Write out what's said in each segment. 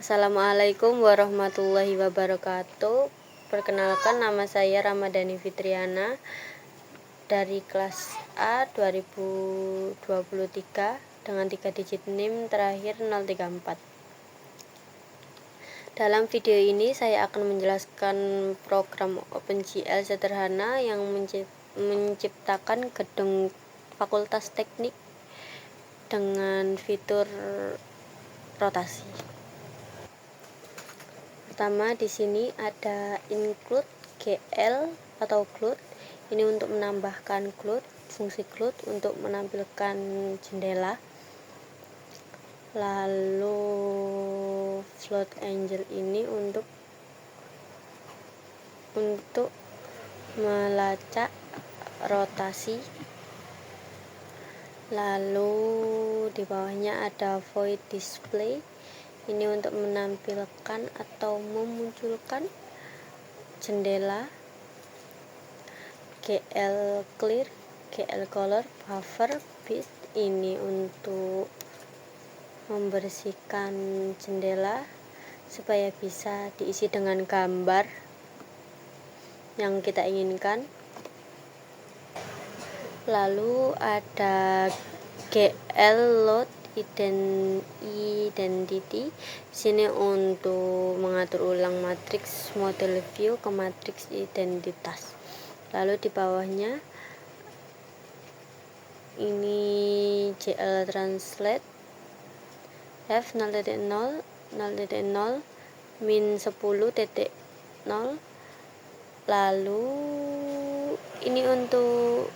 Assalamualaikum warahmatullahi wabarakatuh. Perkenalkan, nama saya Ramadhani Fitriana dari kelas A 2023 dengan 3 digit NIM terakhir 034. Dalam video ini saya akan menjelaskan program OpenGL sederhana yang menciptakan gedung Fakultas Teknik dengan fitur rotasi. Pertama, di sini ada include GL atau GLUT. Ini untuk menambahkan GLUT, fungsi GLUT untuk menampilkan jendela. Lalu float angel ini untuk melacak rotasi. Lalu di bawahnya ada void display. Ini untuk menampilkan atau memunculkan jendela. GL clear, GL color, buffer, bit ini untuk membersihkan jendela supaya bisa diisi dengan gambar yang kita inginkan. Lalu ada GL load identity. Sini untuk mengatur ulang matriks model view ke matriks identitas. Lalu di bawahnya ini GL translate f 0.0 0.0 min 10.0. lalu ini untuk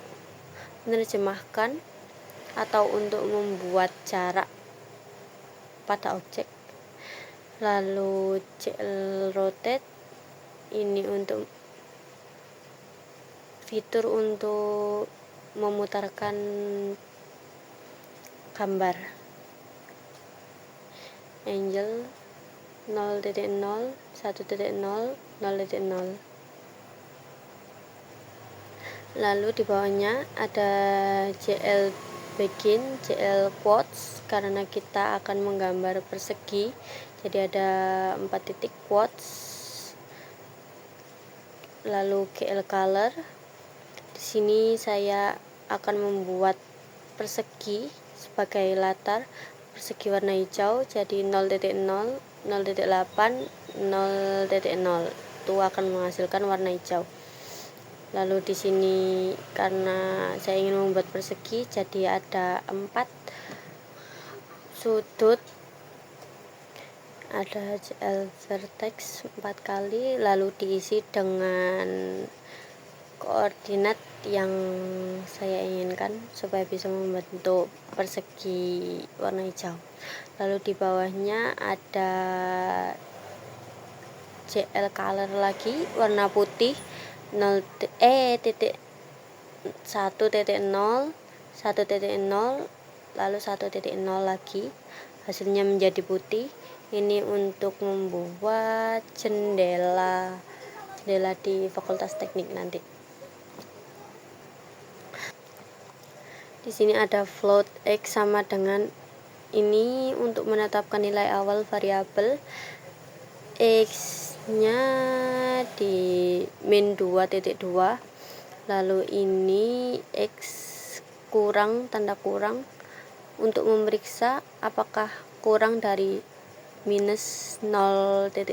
menerjemahkan atau untuk membuat jarak pada objek. Lalu GL rotate ini untuk fitur untuk memutarkan gambar. Angel 0.0 1.0 0.0. Lalu di bawahnya ada GL begin, GL quotes karena kita akan menggambar persegi. Jadi ada 4 titik quotes. Lalu GL color. Di sini saya akan membuat persegi sebagai latar, persegi warna hijau, jadi 0.0, 0.8, 0.0 itu akan menghasilkan warna hijau. Lalu di sini karena saya ingin membuat persegi, jadi ada 4 sudut, ada GL vertex 4 kali, lalu diisi dengan koordinat yang saya inginkan supaya bisa membentuk persegi warna hijau. Lalu di bawahnya ada GL color lagi warna putih 1.0 lalu 1.0 lagi, hasilnya menjadi putih. Ini untuk membuat jendela di Fakultas Teknik nanti. Di sini ada float x sama dengan ini untuk menetapkan nilai awal variabel. X-nya di min 2.2. Lalu ini x kurang, tanda kurang untuk memeriksa apakah kurang dari minus 0.5.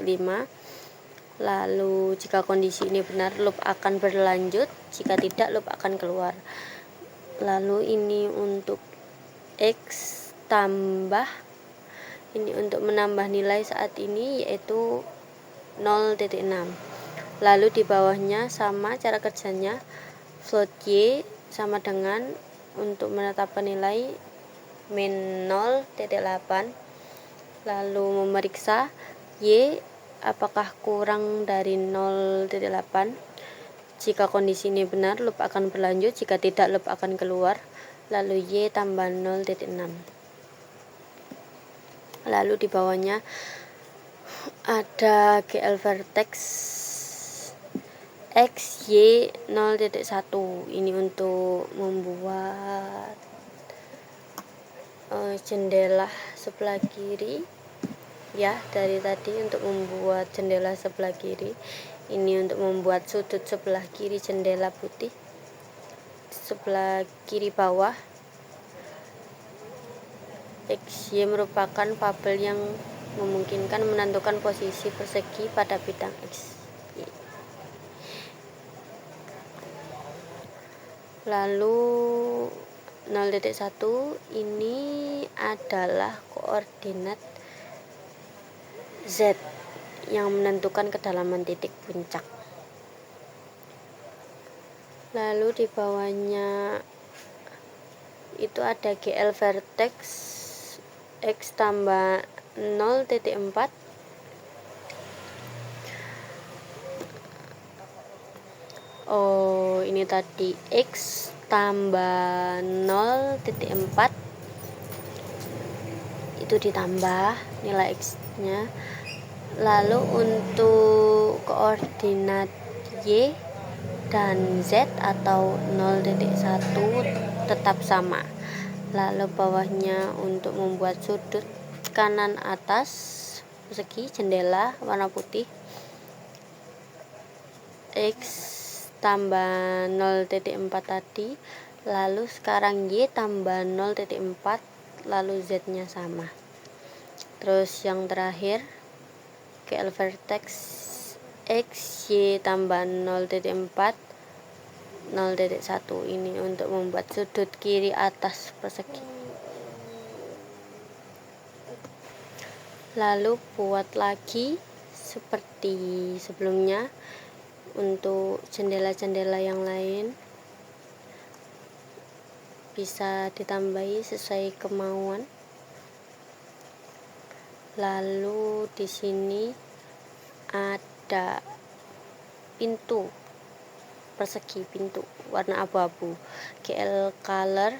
Lalu jika kondisi ini benar, loop akan berlanjut, jika tidak, loop akan keluar. Lalu ini untuk x tambah, ini untuk menambah nilai saat ini yaitu 0.6. Lalu di bawahnya sama cara kerjanya, float y sama dengan untuk menetapkan nilai min 0.8. Lalu memeriksa y apakah kurang dari 0.8. Jika kondisi ini benar, loop akan berlanjut, jika tidak, loop akan keluar. Lalu y tambah 0.6. Lalu di bawahnya ada GL vertex x y 0.1. Ini untuk membuat jendela sebelah kiri. ya dari tadi untuk membuat jendela sebelah kiri. Ini untuk membuat sudut sebelah kiri jendela putih, sebelah kiri bawah. XY merupakan tabel yang memungkinkan menentukan posisi persegi pada bidang X. Lalu 0.1 ini adalah koordinat Z yang menentukan kedalaman titik puncak. Lalu di bawahnya itu ada GL vertex X tambah 0.4. Oh, ini tadi X tambah 0.4 itu ditambah nilai X nya. Lalu untuk koordinat Y dan Z atau 0.1 tetap sama. Lalu bawahnya untuk membuat sudut kanan atas persegi jendela warna putih, X tambah 0.4 tadi. Lalu sekarang Y tambah 0.4, lalu Z nya sama. Terus yang terakhir GL vertex X Y tambah 0.4 0.1 ini untuk membuat sudut kiri atas persegi. Lalu buat lagi seperti sebelumnya untuk jendela-jendela yang lain, bisa ditambahi sesuai kemauan. Lalu di sini ada pintu persegi, pintu warna abu-abu, GL color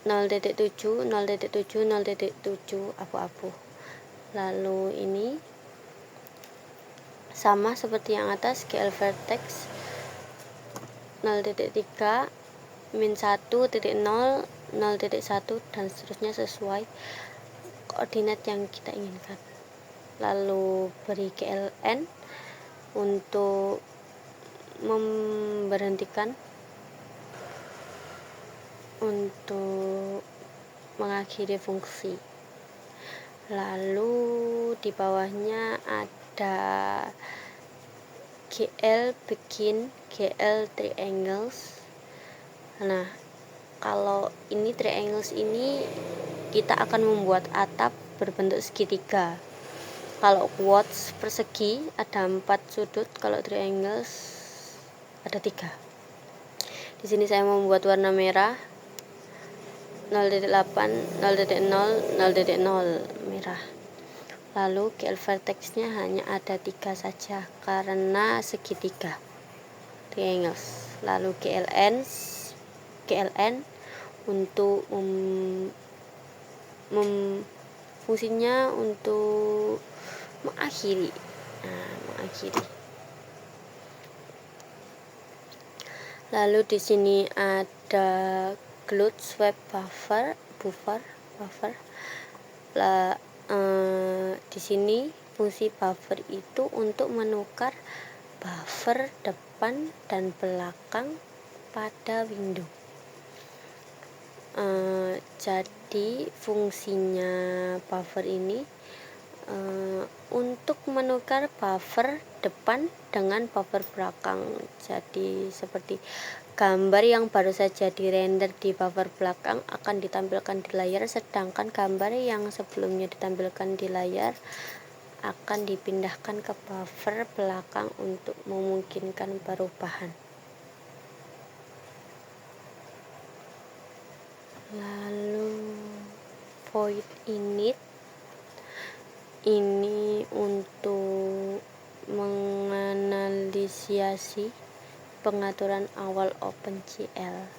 0.7 0.7 0.7 abu-abu. Lalu ini sama seperti yang atas, GL vertex 0.3 min 1.0 0.1 dan seterusnya sesuai koordinat yang kita inginkan. Lalu beri GLN untuk memberhentikan, untuk mengakhiri fungsi. Lalu di bawahnya ada GL bikin GL triangles. Nah, kalau ini triangles ini kita akan membuat atap berbentuk segitiga. Kalau quartz persegi ada 4 sudut, kalau triangles ada 3. Di sini saya membuat warna merah 0.8 0.0 0.0 merah. Lalu GL vertexnya hanya ada 3 saja karena segitiga triangles. Lalu GLN untuk fungsinya untuk mengakhiri. Lalu di sini ada glut swap buffer. Di sini fungsi buffer itu untuk menukar buffer depan dan belakang pada window. Jadi fungsinya buffer ini untuk menukar buffer depan dengan buffer belakang. Jadi seperti gambar yang baru saja dirender di buffer belakang akan ditampilkan di layar, sedangkan gambar yang sebelumnya ditampilkan di layar akan dipindahkan ke buffer belakang untuk memungkinkan perubahan. Lalu void init ini untuk menganalisasi pengaturan awal OpenGL.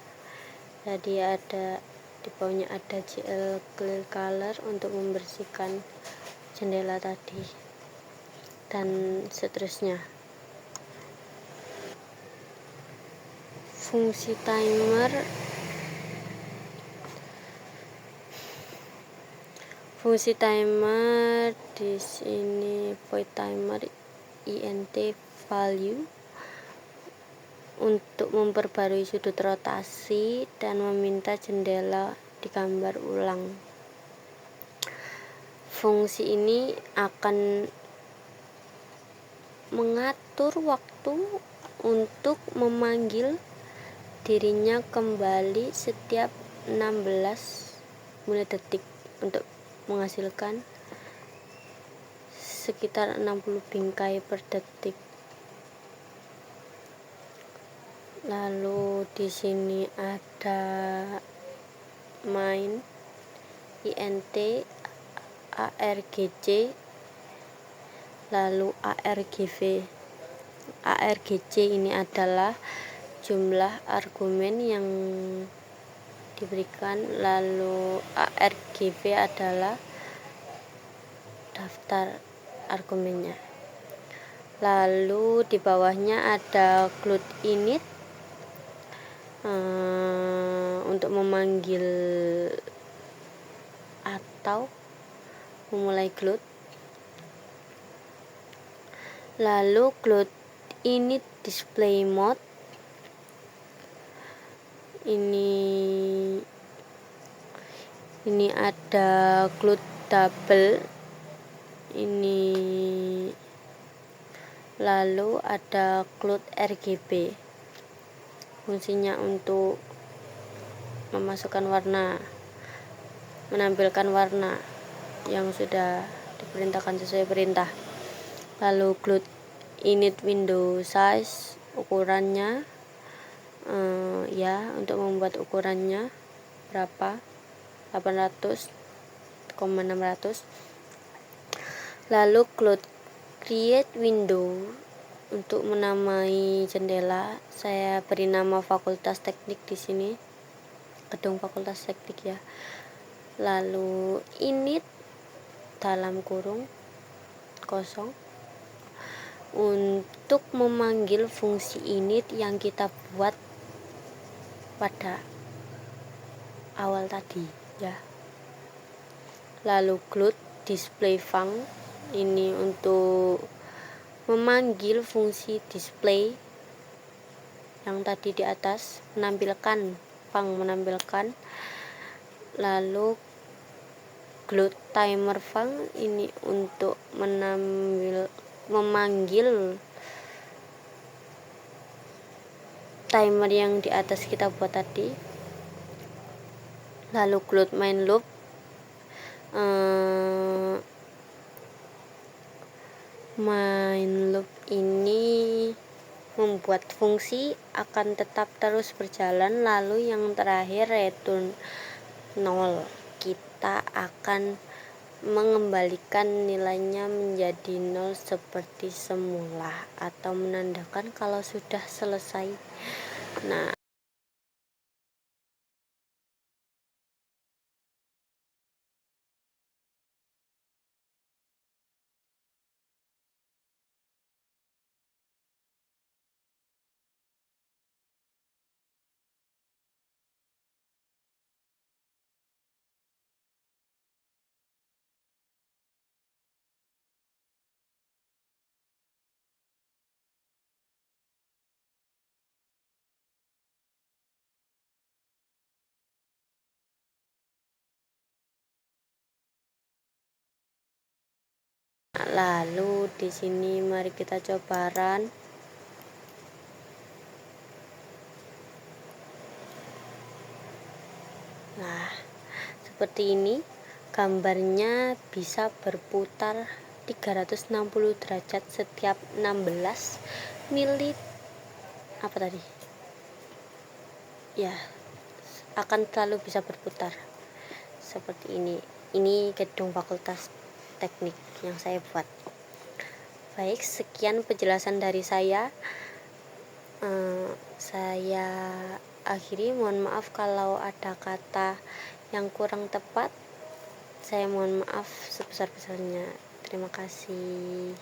Jadi ada di bawahnya ada GL clear color untuk membersihkan jendela tadi dan seterusnya. Fungsi Fungsi timer di sini point timer int value untuk memperbarui sudut rotasi dan meminta jendela digambar ulang. Fungsi ini akan mengatur waktu untuk memanggil dirinya kembali setiap 16 menit detik untuk menghasilkan sekitar 60 bingkai per detik. Lalu di sini ada main int argc, lalu argc ini adalah jumlah argumen yang diberikan, lalu argv adalah daftar argumennya. Lalu di bawahnya ada gloat init untuk memanggil atau memulai gloat. Lalu gloat init display mode ini ada gloat double ini, lalu ada gloat RGB, fungsinya untuk memasukkan warna, menampilkan warna yang sudah diperintahkan sesuai perintah. Lalu gloat init window size, ukurannya untuk membuat ukurannya berapa, 800,600. Lalu gloat create window untuk menamai jendela, saya beri nama fakultas teknik di sini, gedung fakultas teknik ya. Lalu init dalam kurung kosong untuk memanggil fungsi init yang kita buat pada awal tadi ya. Lalu gloat display func ini untuk memanggil fungsi display yang tadi di atas, menampilkan. Lalu gloat timer func ini untuk memanggil timer yang di atas kita buat tadi. Lalu gloat main loop ini membuat fungsi akan tetap terus berjalan. Lalu yang terakhir return 0, kita akan mengembalikan nilainya menjadi 0 seperti semula atau menandakan kalau sudah selesai. Nah, lalu di sini mari kita coba run. Nah, seperti ini gambarnya bisa berputar 360 derajat setiap 16 mili akan selalu bisa berputar seperti ini. Ini gedung fakultas teknik yang saya buat. Baik, sekian penjelasan dari saya. Saya akhiri. Mohon maaf kalau ada kata yang kurang tepat. Saya mohon maaf sebesar-besarnya. Terima kasih.